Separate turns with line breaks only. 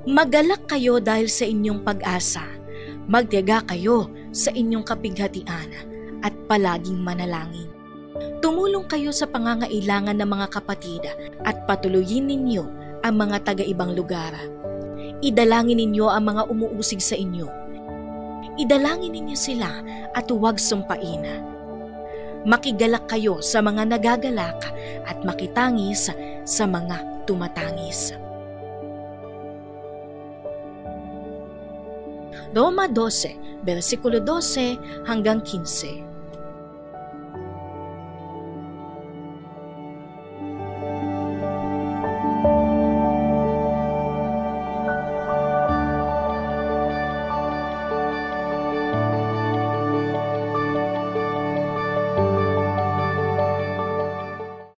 Magalak kayo dahil sa inyong pag-asa. Magtiyaga kayo sa inyong kapighatian at palaging manalangin. Tumulong kayo sa pangangailangan ng mga kapatid at patuloyin ninyo ang mga taga-ibang lugar. Idalangin ninyo ang mga umuusig sa inyo. Idalangin ninyo sila at huwag sumpain. Makigalak kayo sa mga nagagalak at makitangis sa mga tumatangis. Roma 12, versikulo 12 hanggang 15.